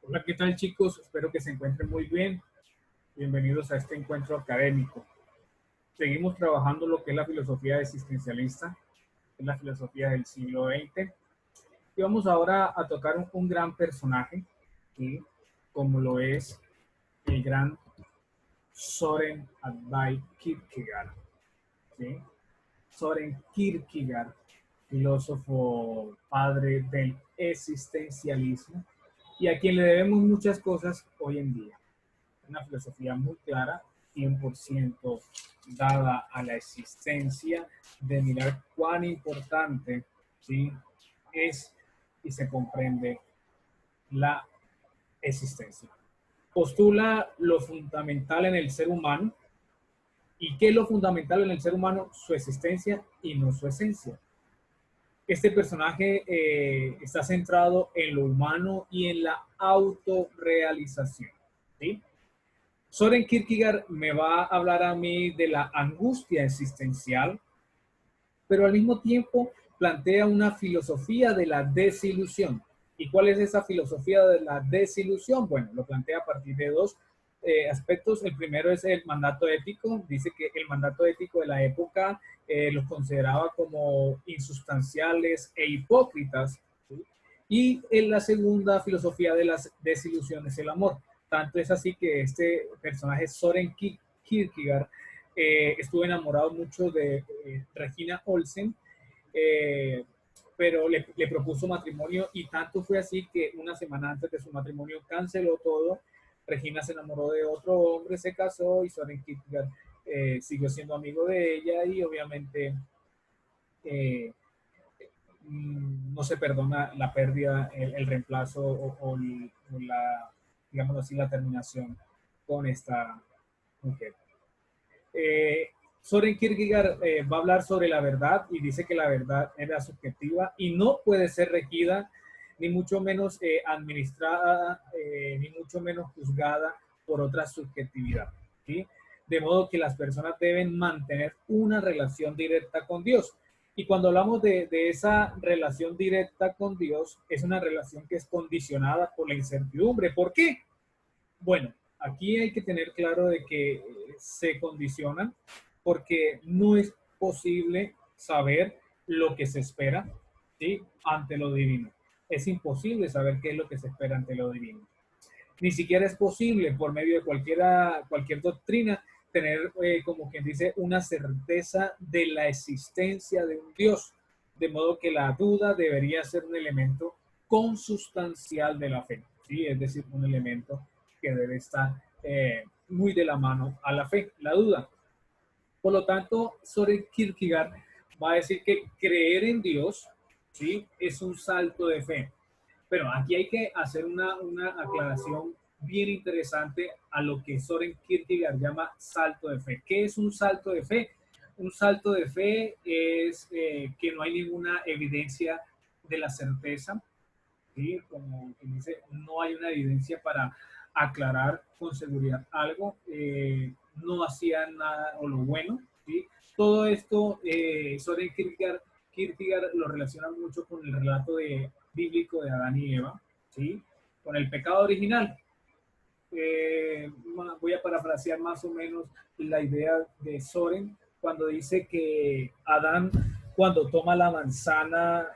Hola, ¿qué tal chicos? Espero que se encuentren muy bien. Bienvenidos a este encuentro académico. Seguimos trabajando lo que es la filosofía existencialista, que es la filosofía del siglo XX. Y vamos ahora a tocar un gran personaje, ¿sí? Como lo es el gran Soren Advait Kierkegaard. ¿Sí? Soren Kierkegaard, filósofo padre del existencialismo, y a quien le debemos muchas cosas hoy en día. Una filosofía muy clara, 100% dada a la existencia, de mirar cuán importante, ¿sí?, es y se comprende la existencia. Postula lo fundamental en el ser humano. ¿Y qué es lo fundamental en el ser humano? Su existencia y no su esencia. Este personaje está centrado en lo humano y en la autorrealización, ¿sí? Soren Kierkegaard me va a hablar a mí de la angustia existencial, pero al mismo tiempo plantea una filosofía de la desilusión. ¿Y cuál es esa filosofía de la desilusión? Bueno, lo plantea a partir de dos aspectos. El primero es el mandato ético. Dice que el mandato ético de la época los consideraba como insustanciales e hipócritas, ¿sí? Y en la segunda filosofía de las desilusiones, el amor. Tanto es así que este personaje, Soren Kierkegaard, estuvo enamorado mucho de Regina Olsen, eh, pero le propuso matrimonio, y tanto fue así que una semana antes de su matrimonio canceló todo. Regina se enamoró de otro hombre, se casó, y Soren Kierkegaard siguió siendo amigo de ella, y obviamente eh, no se perdona la pérdida, el reemplazo o la, digamos así, la terminación con esta mujer. Eh, Soren Kierkegaard va a hablar sobre la verdad, y dice que la verdad era subjetiva y no puede ser regida, ni mucho menos administrada, ni mucho menos juzgada por otra subjetividad, ¿sí? De modo que las personas deben mantener una relación directa con Dios. Y cuando hablamos de esa relación directa con Dios, es una relación que es condicionada por la incertidumbre. ¿Por qué? Bueno, aquí hay que tener claro de que se condicionan porque no es posible saber lo que se espera, ¿sí?, ante lo divino. Es imposible saber qué es lo que se espera ante lo divino. Ni siquiera es posible por medio de cualquier doctrina tener, como quien dice, una certeza de la existencia de un Dios. De modo que la duda debería ser un elemento consustancial de la fe, ¿sí? Es decir, un elemento que debe estar muy de la mano a la fe, la duda. Por lo tanto, Soren Kierkegaard va a decir que creer en Dios, ¿sí?, es un salto de fe. Pero aquí hay que hacer una aclaración bien interesante a lo que Soren Kierkegaard llama salto de fe. ¿Qué es un salto de fe? Un salto de fe es que no hay ninguna evidencia de la certeza, ¿sí? Como dice, no hay una evidencia para aclarar con seguridad algo, no hacían nada o lo bueno, ¿sí? Todo esto, Soren Kierkegaard lo relaciona mucho con el relato bíblico de Adán y Eva, ¿sí?, con el pecado original. Voy a parafrasear más o menos la idea de Soren cuando dice que Adán, cuando toma la manzana,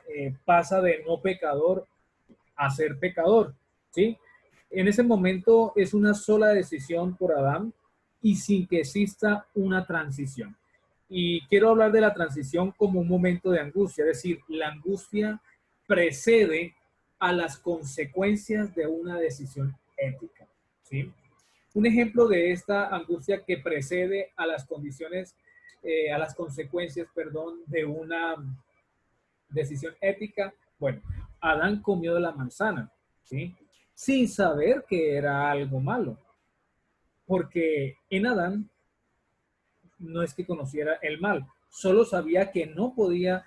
pasa de no pecador a ser pecador, ¿sí? En ese momento es una sola decisión por Adán y sin que exista una transición. Y quiero hablar de la transición como un momento de angustia, es decir, la angustia precede a las consecuencias de una decisión ética, ¿sí? Un ejemplo de esta angustia que precede a las condiciones, a las consecuencias, perdón, de una decisión ética. Bueno, Adán comió de la manzana, ¿sí?, sin saber que era algo malo, porque en Adán no es que conociera el mal, solo sabía que no podía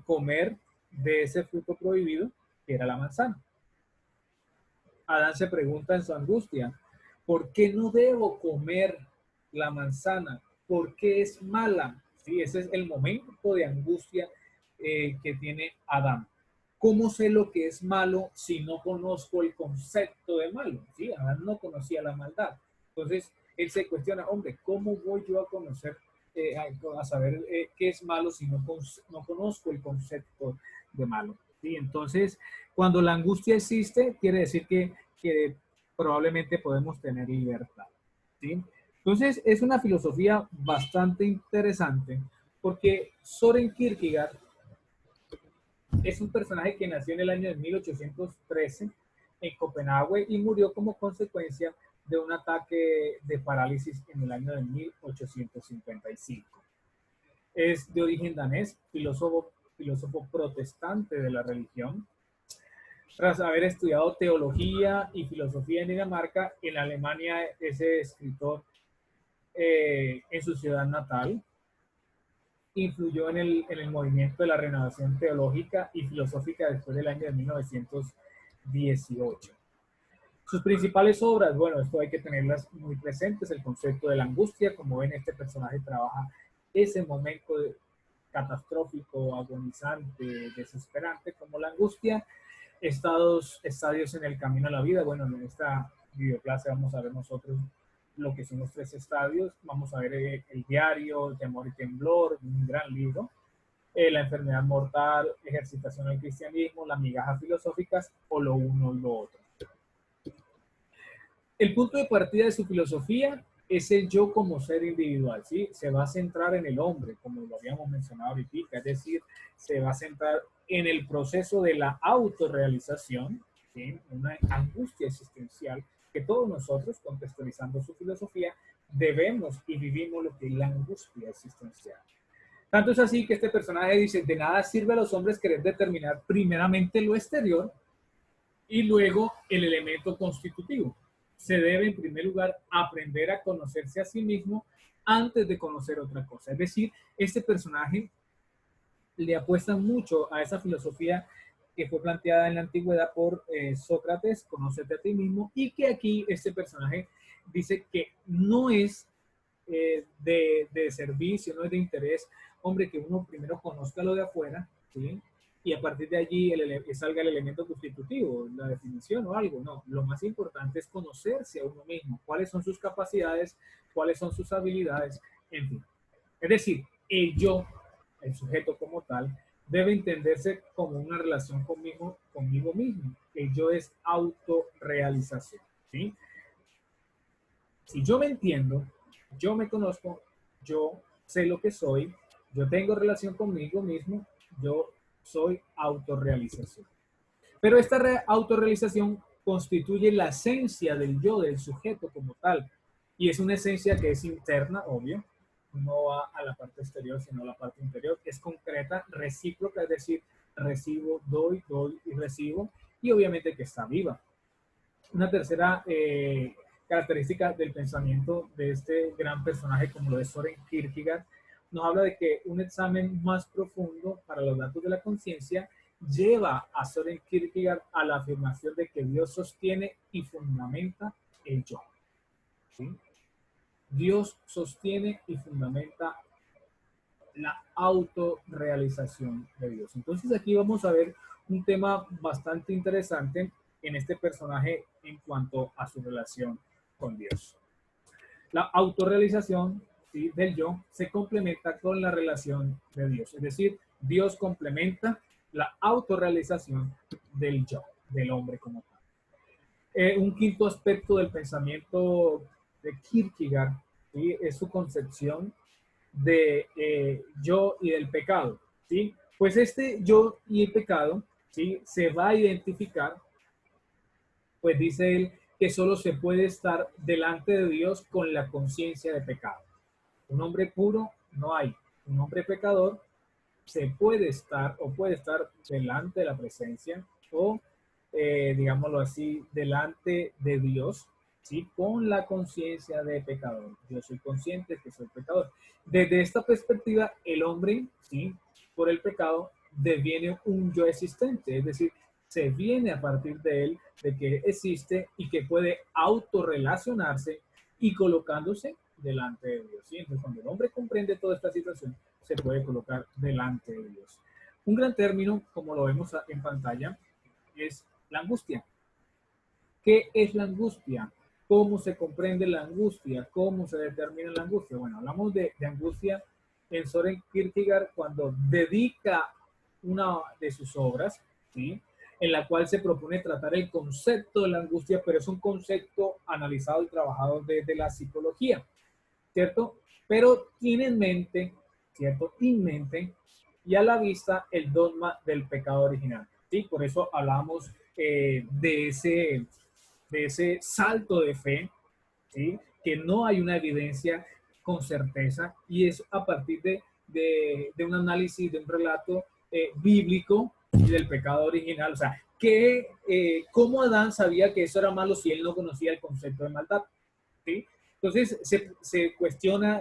comer de ese fruto prohibido, que era la manzana. Adán se pregunta en su angustia, ¿por qué no debo comer la manzana? ¿Por qué es mala? Sí, ese es el momento de angustia que tiene Adán. ¿cómo sé lo que es malo si no conozco el concepto de malo? ¿Sí? Adán no conocía la maldad. Entonces, él se cuestiona, hombre, ¿cómo voy yo a conocer, a saber qué es malo si no conozco el concepto de malo? ¿Sí? Entonces, cuando la angustia existe, quiere decir que probablemente podemos tener libertad. ¿Sí? Entonces, es una filosofía bastante interesante porque Soren Kierkegaard es un personaje que nació en el año de 1813 en Copenhague y murió como consecuencia de un ataque de parálisis en el año de 1855. Es de origen danés, filósofo protestante de la religión. Tras haber estudiado teología y filosofía en Dinamarca, en Alemania es escritor en su ciudad natal. Influyó en el movimiento de la renovación teológica y filosófica después del año de 1918. Sus principales obras, bueno, esto hay que tenerlas muy presentes, el concepto de la angustia, como ven, este personaje trabaja ese momento catastrófico, agonizante, desesperante, como la angustia, estadios en el camino a la vida. Bueno, en esta videoclase vamos a ver nosotros lo que son los 3 estadios. Vamos a ver el diario, Temor y Temblor, un gran libro. La enfermedad mortal, ejercitación al cristianismo, las migajas filosóficas o lo uno y lo otro. El punto de partida de su filosofía es el yo como ser individual, ¿sí? Se va a centrar en el hombre, como lo habíamos mencionado ahorita, es decir, se va a centrar en el proceso de la autorrealización, ¿sí? Una angustia existencial que todos nosotros, contextualizando su filosofía, debemos y vivimos lo que es la angustia existencial. Tanto es así que este personaje dice, de nada sirve a los hombres querer determinar primeramente lo exterior y luego el elemento constitutivo. Se debe, en primer lugar, aprender a conocerse a sí mismo antes de conocer otra cosa. Es decir, este personaje le apuesta mucho a esa filosofía que fue planteada en la antigüedad por Sócrates, conócete a ti mismo, y que aquí este personaje dice que no es de servicio, no es de interés, hombre, que uno primero conozca lo de afuera, ¿sí? Y a partir de allí salga el elemento constitutivo, la definición o algo. No, lo más importante es conocerse a uno mismo, cuáles son sus capacidades, cuáles son sus habilidades, en fin. Es decir, el yo, el sujeto como tal, debe entenderse como una relación conmigo mismo. El yo es autorrealización, ¿sí? Si yo me entiendo, yo me conozco, yo sé lo que soy, yo tengo relación conmigo mismo, yo soy autorrealización. Pero esta autorrealización constituye la esencia del yo, del sujeto como tal. Y es una esencia que es interna, obvio, no va a la parte exterior, sino a la parte interior. Es concreta, recíproca, es decir, recibo, doy y recibo. Y obviamente que está viva. Una tercera característica del pensamiento de este gran personaje como lo es Soren Kierkegaard nos habla de que un examen más profundo para los datos de la conciencia lleva a Soren Kierkegaard a la afirmación de que Dios sostiene y fundamenta el yo. ¿Sí? Dios sostiene y fundamenta la autorrealización de Dios. Entonces aquí vamos a ver un tema bastante interesante en este personaje en cuanto a su relación con Dios. La autorrealización, ¿sí?, del yo se complementa con la relación de Dios. Es decir, Dios complementa la autorrealización del yo, del hombre como tal. Un quinto aspecto del pensamiento de Kierkegaard, ¿sí?, es su concepción de yo y del pecado, ¿sí? Pues este yo y el pecado, ¿sí?, se va a identificar, pues dice él, que solo se puede estar delante de Dios con la conciencia de pecado. Un hombre puro no hay. Un hombre pecador se puede estar o puede estar delante de la presencia o, digámoslo así, delante de Dios, ¿sí?, con la conciencia de pecador. Yo soy consciente que soy pecador. Desde esta perspectiva, el hombre, ¿sí?, por el pecado, deviene un yo existente, es decir, se viene a partir de él, de que existe y que puede autorrelacionarse y colocándose delante de Dios. ¿Sí? Entonces, cuando el hombre comprende toda esta situación, se puede colocar delante de Dios. Un gran término, como lo vemos en pantalla, es la angustia. ¿Qué es la angustia? ¿Cómo se comprende la angustia? ¿Cómo se determina la angustia? Bueno, hablamos de angustia en Soren Kierkegaard cuando dedica una de sus obras, ¿sí?, en la cual se propone tratar el concepto de la angustia, pero es un concepto analizado y trabajado desde la psicología, ¿cierto? Pero tiene en mente, ¿cierto? En mente y a la vista el dogma del pecado original, ¿sí? Por eso hablamos de ese salto de fe, ¿sí?, que no hay una evidencia con certeza y es a partir de un análisis, de un relato bíblico y del pecado original. O sea, ¿cómo Adán sabía que eso era malo si él no conocía el concepto de maldad? ¿Sí? Entonces se cuestiona,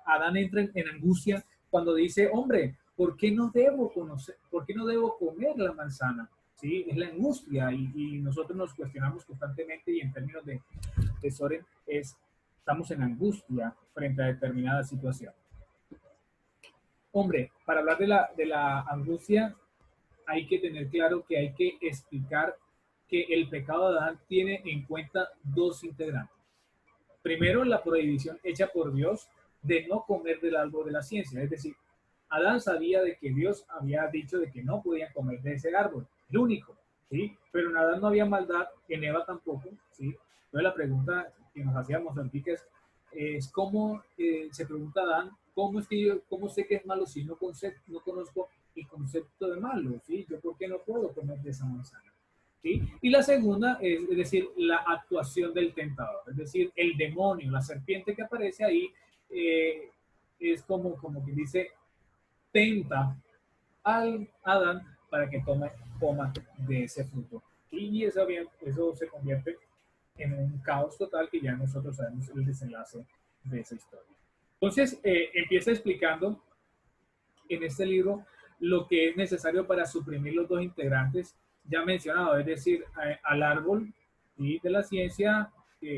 Adán entra en angustia cuando dice, hombre, ¿por qué no debo conocer, por qué no debo comer la manzana? ¿Sí? Es la angustia y nosotros nos cuestionamos constantemente y en términos de Soren estamos en angustia frente a determinada situación. Hombre, para hablar de la angustia hay que tener claro que hay que explicar que el pecado de Adán tiene en cuenta dos integrantes. Primero, la prohibición hecha por Dios de no comer del árbol de la ciencia. Es decir, Adán sabía de que Dios había dicho de que no podían comer de ese árbol, el único, ¿sí? Pero en Adán no había maldad, en Eva tampoco, ¿sí? Entonces la pregunta que nos hacíamos ahorita es cómo se pregunta Adán, ¿cómo es que yo, cómo sé que es malo si no, no conozco el concepto de malo, ¿sí? Yo por qué no puedo comer de esa manzana. ¿Sí? Y la segunda es decir, la actuación del tentador, es decir, el demonio, la serpiente que aparece ahí, es como que dice, tenta al Adán para que coma de ese fruto. Y eso se convierte en un caos total que ya nosotros sabemos el desenlace de esa historia. Entonces, empieza explicando en este libro lo que es necesario para suprimir los dos integrantes ya mencionado, es decir, al árbol y de la ciencia,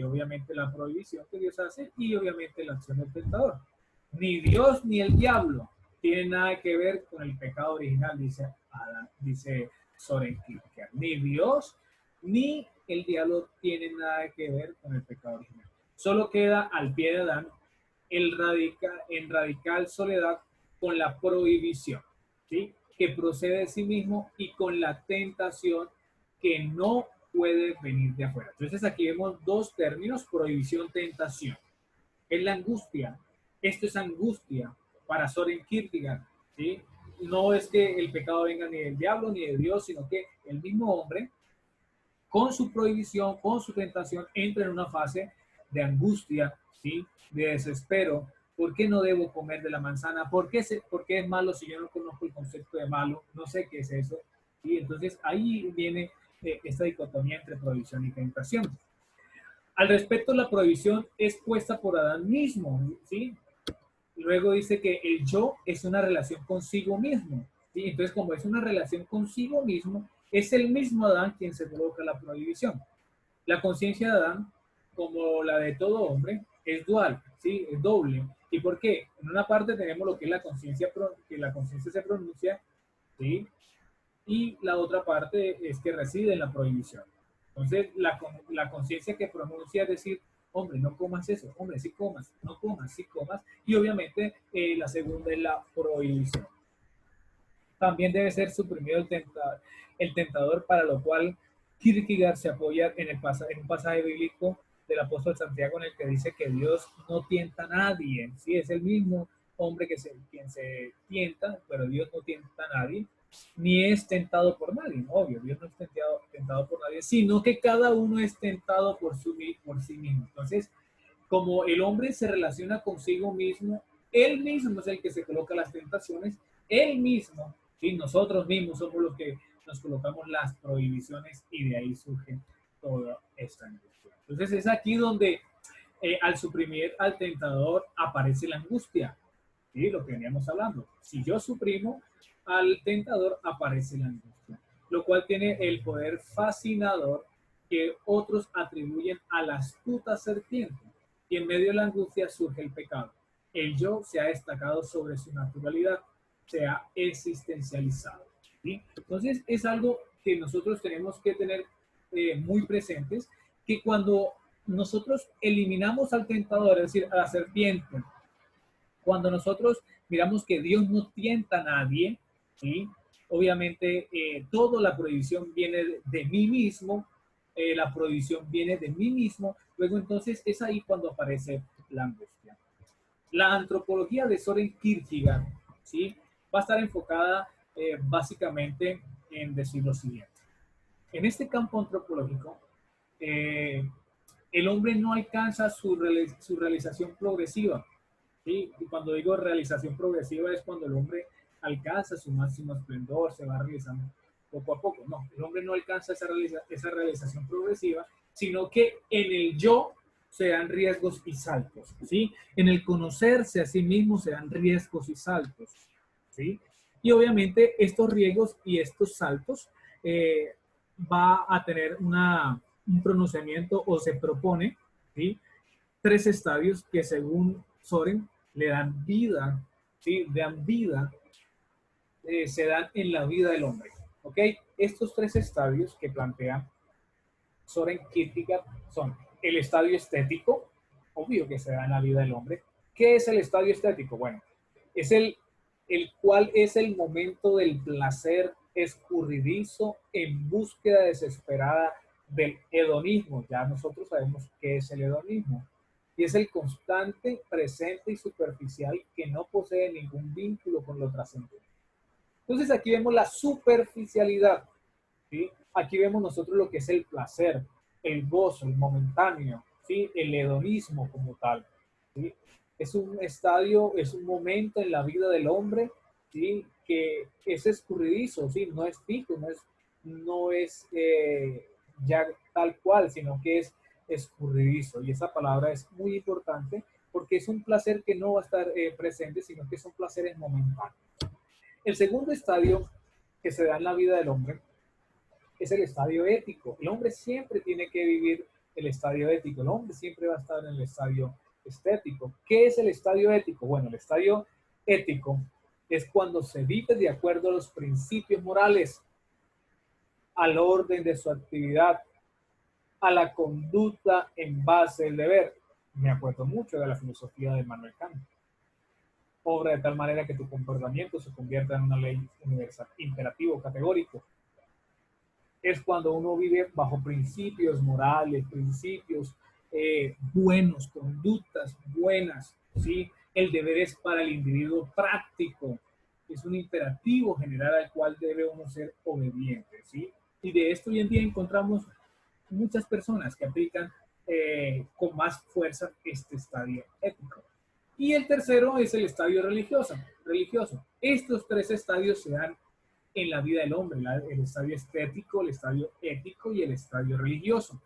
obviamente la prohibición que Dios hace y obviamente la acción del tentador. Ni Dios ni el diablo tienen nada que ver con el pecado original, dice Soren Kierkegaard. Ni Dios ni el diablo tienen nada que ver con el pecado original. Solo queda al pie de Adán en radical soledad con la prohibición, ¿sí?, que procede de sí mismo y con la tentación que no puede venir de afuera. Entonces aquí vemos dos términos, prohibición, tentación. Es la angustia. Esto es angustia para Soren Kierkegaard, ¿sí? No es que el pecado venga ni del diablo ni de Dios, sino que el mismo hombre, con su prohibición, con su tentación, entra en una fase de angustia, ¿sí?, de desespero. ¿Por qué no debo comer de la manzana? ¿Por qué es malo si yo no conozco el concepto de malo? No sé qué es eso. ¿Sí? Entonces ahí viene esta dicotomía entre prohibición y tentación. Al respecto, la prohibición es puesta por Adán mismo, ¿sí? Luego dice que el yo es una relación consigo mismo, ¿sí? Entonces, como es una relación consigo mismo, es el mismo Adán quien se coloca la prohibición. La conciencia de Adán, como la de todo hombre, es dual, ¿sí? Es doble. ¿Y por qué? En una parte tenemos lo que es la conciencia, que la conciencia se pronuncia, ¿sí? Y la otra parte es que reside en la prohibición. Entonces, la conciencia que pronuncia es decir, hombre, no comas eso, hombre, sí comas, no comas, sí comas, y obviamente la segunda es la prohibición. También debe ser suprimido el tentador, para lo cual Kierkegaard se apoya en un pasaje bíblico del apóstol Santiago en el que dice que Dios no tienta a nadie. Sí, es el mismo hombre quien se tienta, pero Dios no tienta a nadie, ni es tentado por nadie. Obvio, Dios no es tentado por nadie, sino que cada uno es tentado por sí mismo. Entonces, como el hombre se relaciona consigo mismo, él mismo es el que se coloca las tentaciones, él mismo, y nosotros mismos somos los que nos colocamos las prohibiciones y de ahí surge toda esta angustia. Entonces es aquí donde al suprimir al tentador aparece la angustia, ¿sí? Lo que veníamos hablando. Si yo suprimo al tentador, aparece la angustia, lo cual tiene el poder fascinador que otros atribuyen a la astuta serpiente. Y en medio de la angustia surge el pecado. El yo se ha destacado sobre su naturalidad. sea existencializado. ¿Sí? Entonces es algo que nosotros tenemos que tener muy presentes, que cuando nosotros eliminamos al tentador, es decir, a la serpiente, cuando nosotros miramos que Dios no tienta a nadie, ¿sí? Obviamente toda la prohibición viene de mí mismo, la prohibición viene de mí mismo, luego entonces es ahí cuando aparece la angustia. La antropología de Soren Kierkegaard, ¿sí? Va a estar enfocada básicamente en decir lo siguiente. En este campo antropológico, eh, el hombre no alcanza su realización progresiva. ¿Sí? Y cuando digo realización progresiva es cuando el hombre alcanza su máximo esplendor, se va realizando poco a poco. No, el hombre no alcanza esa realización progresiva, sino que en el yo se dan riesgos y saltos, ¿sí? En el conocerse a sí mismo se dan riesgos y saltos, ¿sí? Y obviamente estos riesgos y estos saltos eh, va a tener un pronunciamiento o se propone, ¿sí? Tres estadios que según Soren le dan vida, ¿sí? Dan vida, se dan en la vida del hombre. ¿Ok? Estos tres estadios que plantea Soren Kierkegaard son el estadio estético, obvio que se da en la vida del hombre. ¿Qué es el estadio estético? Bueno, es el cual es el momento del placer escurridizo en búsqueda desesperada del hedonismo. Ya nosotros sabemos qué es el hedonismo. Y es el constante, presente y superficial que no posee ningún vínculo con lo trascendente. Entonces aquí vemos la superficialidad, ¿sí? Aquí vemos nosotros lo que es el placer, el gozo, el momentáneo, ¿sí? El hedonismo como tal, ¿sí? Es un estadio, es un momento en la vida del hombre, ¿sí? Que es escurridizo, ¿sí? No es fijo, no es ya tal cual, sino que es escurridizo. Y esa palabra es muy importante porque es un placer que no va a estar presente, sino que son placeres momentáneos. El segundo estadio que se da en la vida del hombre es el estadio ético. El hombre siempre tiene que vivir el estadio ético. El hombre siempre va a estar en el estadio estético. ¿Qué es el estadio ético? Bueno, el estadio ético es cuando se vive de acuerdo a los principios morales, al orden de su actividad, a la conducta en base al deber. Me acuerdo mucho de la filosofía de Immanuel Kant. Obra de tal manera que tu comportamiento se convierta en una ley universal, imperativo, categórico. Es cuando uno vive bajo principios morales, principios buenos, conductas buenas, ¿sí? El deber es para el individuo práctico, es un imperativo general al cual debe uno ser obediente, ¿sí? Y de esto hoy en día encontramos muchas personas que aplican con más fuerza este estadio ético. Y el tercero es el estadio religioso. Estos tres estadios se dan en la vida del hombre, el estadio estético, el estadio ético y el estadio religioso.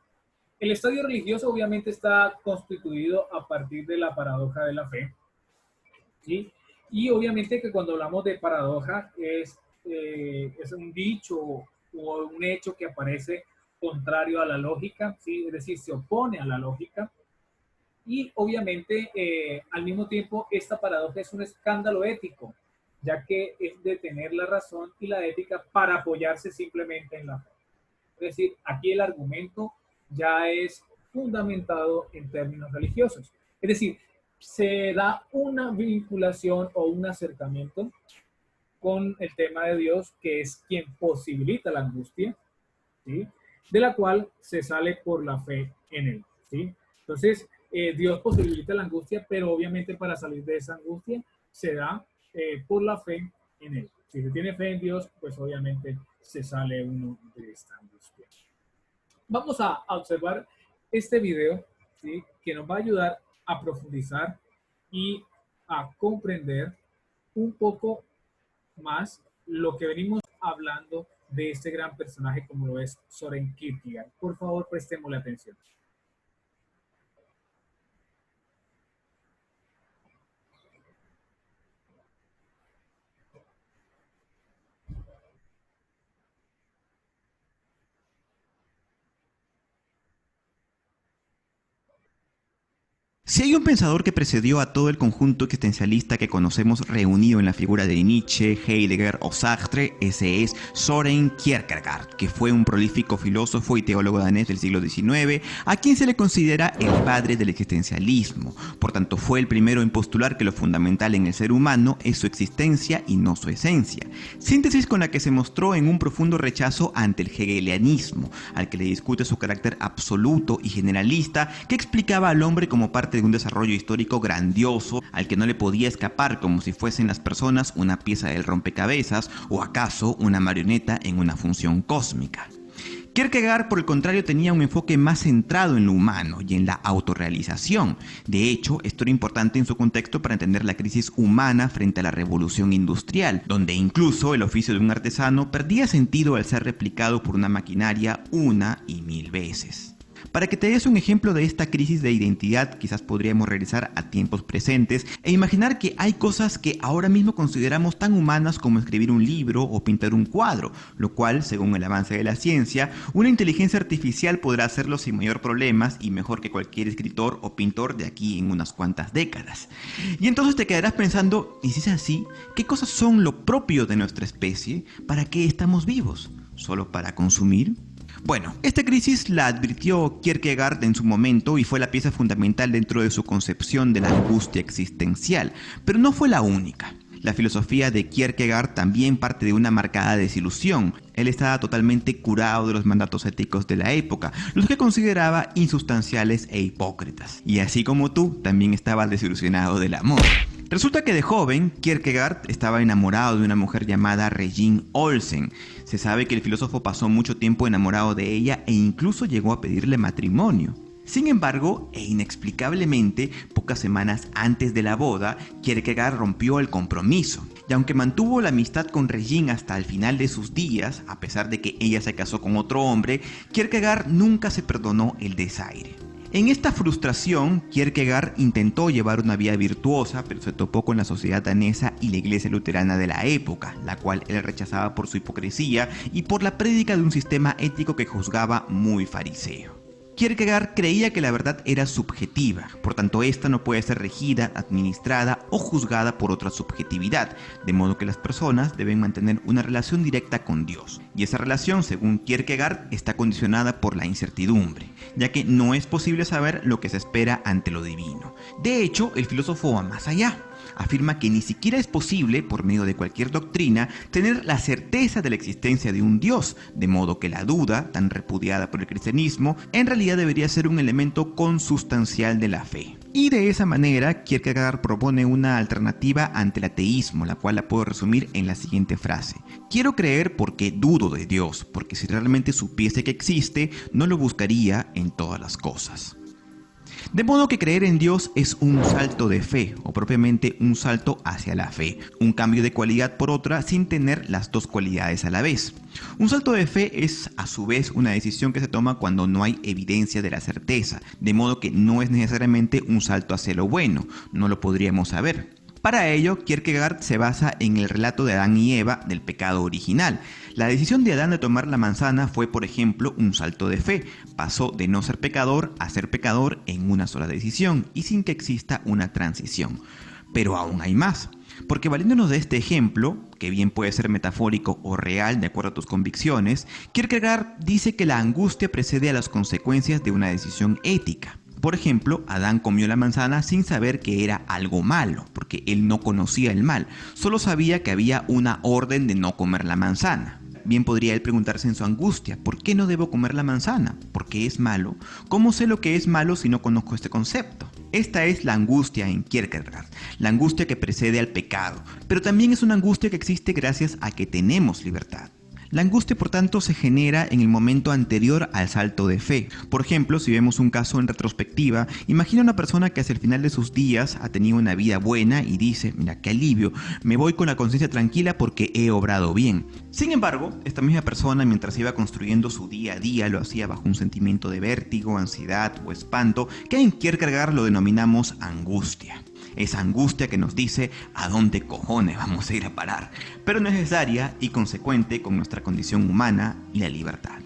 El estadio religioso obviamente está constituido a partir de la paradoja de la fe, ¿sí? Y obviamente que cuando hablamos de paradoja es un dicho o un hecho que aparece contrario a la lógica, ¿sí? Es decir, se opone a la lógica. Y obviamente, al mismo tiempo, esta paradoja es un escándalo ético, ya que es de tener la razón y la ética para apoyarse simplemente en la fe. Es decir, aquí el argumento ya es fundamentado en términos religiosos. Es decir, se da una vinculación o un acercamiento con el tema de Dios, que es quien posibilita la angustia, ¿sí? De la cual se sale por la fe en él, ¿sí? Entonces, Dios posibilita la angustia, pero obviamente para salir de esa angustia se da por la fe en él. Si se tiene fe en Dios, pues obviamente se sale uno de esta angustia. Vamos a observar este video, ¿sí? Que nos va a ayudar a profundizar y a comprender un poco más lo que venimos hablando de este gran personaje como lo es Soren Kierkegaard. Por favor, prestemos la atención. Si hay un pensador que precedió a todo el conjunto existencialista que conocemos reunido en la figura de Nietzsche, Heidegger o Sartre, ese es Søren Kierkegaard, que fue un prolífico filósofo y teólogo danés del siglo XIX, a quien se le considera el padre del existencialismo. Por tanto, fue el primero en postular que lo fundamental en el ser humano es su existencia y no su esencia. Síntesis con la que se mostró en un profundo rechazo ante el hegelianismo, al que le discute su carácter absoluto y generalista, que explicaba al hombre como parte de un desarrollo histórico grandioso al que no le podía escapar como si fuesen las personas una pieza del rompecabezas o acaso una marioneta en una función cósmica. Kierkegaard, por el contrario, tenía un enfoque más centrado en lo humano y en la autorrealización. De hecho, esto era importante en su contexto para entender la crisis humana frente a la revolución industrial, donde incluso el oficio de un artesano perdía sentido al ser replicado por una maquinaria una y mil veces. Para que te des un ejemplo de esta crisis de identidad, quizás podríamos regresar a tiempos presentes e imaginar que hay cosas que ahora mismo consideramos tan humanas como escribir un libro o pintar un cuadro, lo cual, según el avance de la ciencia, una inteligencia artificial podrá hacerlo sin mayor problemas y mejor que cualquier escritor o pintor de aquí en unas cuantas décadas. Y entonces te quedarás pensando, ¿y si es así? ¿Qué cosas son lo propio de nuestra especie? ¿Para qué estamos vivos? ¿Solo para consumir? Bueno, esta crisis la advirtió Kierkegaard en su momento y fue la pieza fundamental dentro de su concepción de la angustia existencial, pero no fue la única. La filosofía de Kierkegaard también parte de una marcada desilusión. Él estaba totalmente curado de los mandatos éticos de la época, los que consideraba insustanciales e hipócritas. Y así como tú, también estaba desilusionado del amor. Resulta que de joven, Kierkegaard estaba enamorado de una mujer llamada Regine Olsen. Se sabe que el filósofo pasó mucho tiempo enamorado de ella e incluso llegó a pedirle matrimonio. Sin embargo, e inexplicablemente, pocas semanas antes de la boda, Kierkegaard rompió el compromiso. Y aunque mantuvo la amistad con Regine hasta el final de sus días, a pesar de que ella se casó con otro hombre, Kierkegaard nunca se perdonó el desaire. En esta frustración, Kierkegaard intentó llevar una vida virtuosa, pero se topó con la sociedad danesa y la iglesia luterana de la época, la cual él rechazaba por su hipocresía y por la prédica de un sistema ético que juzgaba muy fariseo. Kierkegaard creía que la verdad era subjetiva, por tanto esta no puede ser regida, administrada o juzgada por otra subjetividad, de modo que las personas deben mantener una relación directa con Dios. Y esa relación, según Kierkegaard, está condicionada por la incertidumbre, ya que no es posible saber lo que se espera ante lo divino. De hecho, el filósofo va más allá. Afirma que ni siquiera es posible, por medio de cualquier doctrina, tener la certeza de la existencia de un Dios, de modo que la duda, tan repudiada por el cristianismo, en realidad debería ser un elemento consustancial de la fe. Y de esa manera, Kierkegaard propone una alternativa ante el ateísmo, la cual la puedo resumir en la siguiente frase. Quiero creer porque dudo de Dios, porque si realmente supiese que existe, no lo buscaría en todas las cosas. De modo que creer en Dios es un salto de fe, o propiamente un salto hacia la fe, un cambio de cualidad por otra sin tener las dos cualidades a la vez. Un salto de fe es a su vez una decisión que se toma cuando no hay evidencia de la certeza, de modo que no es necesariamente un salto hacia lo bueno, no lo podríamos saber. Para ello, Kierkegaard se basa en el relato de Adán y Eva del pecado original. La decisión de Adán de tomar la manzana fue, por ejemplo, un salto de fe. Pasó de no ser pecador a ser pecador en una sola decisión y sin que exista una transición. Pero aún hay más. Porque valiéndonos de este ejemplo, que bien puede ser metafórico o real de acuerdo a tus convicciones, Kierkegaard dice que la angustia precede a las consecuencias de una decisión ética. Por ejemplo, Adán comió la manzana sin saber que era algo malo, porque él no conocía el mal, solo sabía que había una orden de no comer la manzana. Bien podría él preguntarse en su angustia, ¿por qué no debo comer la manzana? ¿Por qué es malo? ¿Cómo sé lo que es malo si no conozco este concepto? Esta es la angustia en Kierkegaard, la angustia que precede al pecado, pero también es una angustia que existe gracias a que tenemos libertad. La angustia, por tanto, se genera en el momento anterior al salto de fe. Por ejemplo, si vemos un caso en retrospectiva, imagina una persona que hacia el final de sus días ha tenido una vida buena y dice, mira, qué alivio, me voy con la conciencia tranquila porque he obrado bien. Sin embargo, esta misma persona, mientras iba construyendo su día a día, lo hacía bajo un sentimiento de vértigo, ansiedad o espanto, que en Kierkegaard lo denominamos angustia. Esa angustia que nos dice a dónde cojones vamos a ir a parar, pero necesaria y consecuente con nuestra condición humana y la libertad.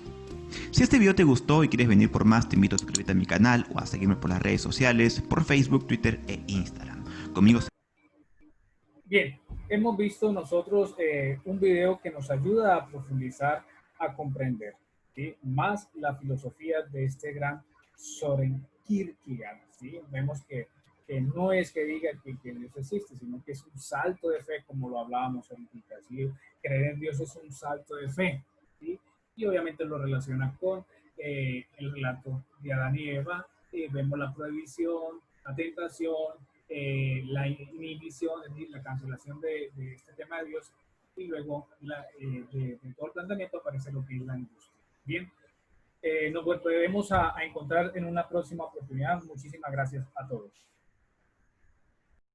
Si este video te gustó y quieres venir por más, te invito a suscribirte a mi canal o a seguirme por las redes sociales, por Facebook, Twitter e Instagram. Conmigo. Bien, hemos visto nosotros un video que nos ayuda a profundizar, a comprender, ¿sí?, más la filosofía de este gran Soren Kierkegaard, ¿sí? Vemos que no es que diga que Dios existe, sino que es un salto de fe, como lo hablábamos ahorita, ¿sí? Creer en Dios es un salto de fe, ¿sí? Y obviamente lo relaciona con el relato de Adán y Eva. Vemos la prohibición, la tentación, la inhibición, es decir, la cancelación de este tema de Dios, y luego de todo el planteamiento aparece lo que es la industria. Bien, nos volveremos a encontrar en una próxima oportunidad. Muchísimas gracias a todos.